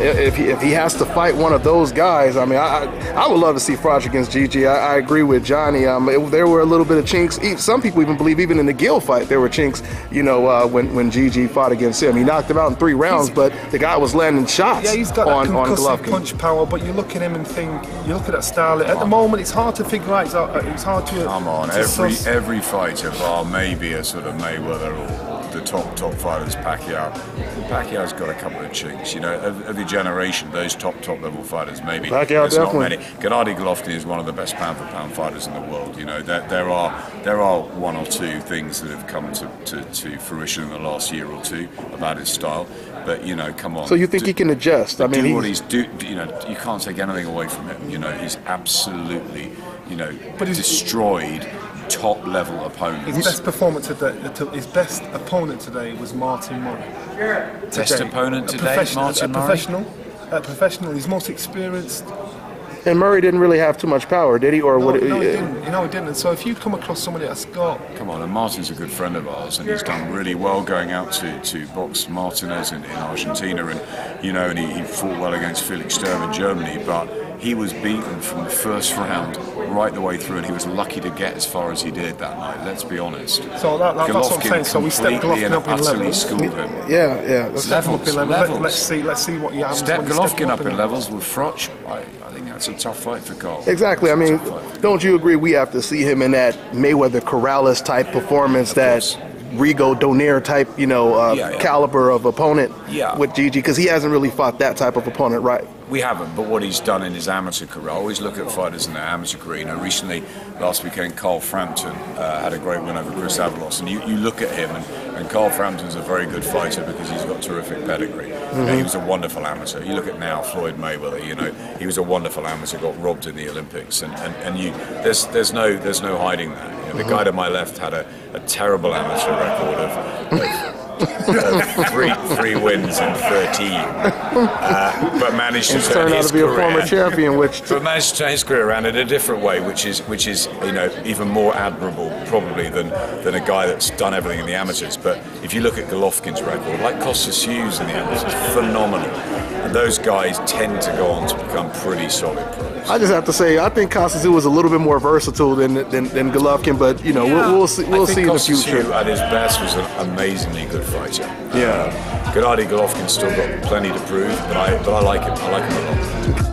if he has to fight one of those guys, I mean, I would love to see Froch against Gigi. I agree with Johnny. There were a little bit of chinks. Some people even believe even in the Gill fight there were chinks. You know, when Gigi fought against him, he knocked him out in 3 rounds, but the guy was landing shots. Yeah, he's got on concussive Golovkin. punch power. But you look at him and think, you look at that style. At the moment, it's hard to figure out. It's hard to. Come on, every fighter, bar maybe a sort of Mayweather or the top fighters, Pacquiao's got a couple of chinks, you know, of the generation, those top level fighters, maybe. Pacquiao there's not definitely. many. Gennady Golovkin is one of the best pound for pound fighters in the world. You know, there are 1 or 2 things that have come to fruition in the last year or 2 about his style. But you know, come on. So you think he can adjust? I mean, do what he's you know, you can't take anything away from him. You know, he's absolutely, you know, destroyed top level opponents. His best performance today, his best opponent today was Martin Murray. Best opponent today, Martin Murray. Professional. He's most experienced. And Murray didn't really have too much power, did he? Or No, what? no, he didn't. You know, he didn't. So if you come across somebody that's got... Come on, and Martin's a good friend of ours, and he's done really well going out to box Martinez in Argentina, and you know, and he fought well against Felix Sturm in Germany, but he was beaten from the first round right the way through, and he was lucky to get as far as he did that night. Let's be honest. So that's what I'm saying. So we stepped Golovkin up in levels. Schooled him. Yeah. Let's see what you have. Step Golovkin up in levels with Froch. I think that's a tough fight for Carl. Exactly. I mean, don't you agree we have to see him in that Mayweather Corrales type performance, that Rigo Donaire type, you know, caliber of opponent with Gigi? Because he hasn't really fought that type of opponent, right? We haven't, but what he's done in his amateur career, I always look at fighters in their amateur career. You know, recently, last weekend, Carl Frampton had a great win over Chris Avalos, and you look at him, and Carl Frampton's a very good fighter because he's got terrific pedigree. You know, he was a wonderful amateur. You look at now Floyd Mayweather. You know, he was a wonderful amateur, got robbed in the Olympics, and there's no hiding that. You know, the guy to my left had a terrible amateur record of 3 wins and 13, but managed to turn out to be a former champion, but managed to turn his career around in a different way, which is you know, even more admirable probably than a guy that's done everything in the amateurs. But if you look at Golovkin's record, like Costas Hughes in the amateurs, phenomenal, and those guys tend to go on to become pretty solid pros. I just have to say, I think Costas was a little bit more versatile than Golovkin, but you know, we'll see in the future. Hughes, at his best, was an amazingly good fighter. Yeah. Gennady Golovkin's still got plenty to prove, but I like him. I like him a lot.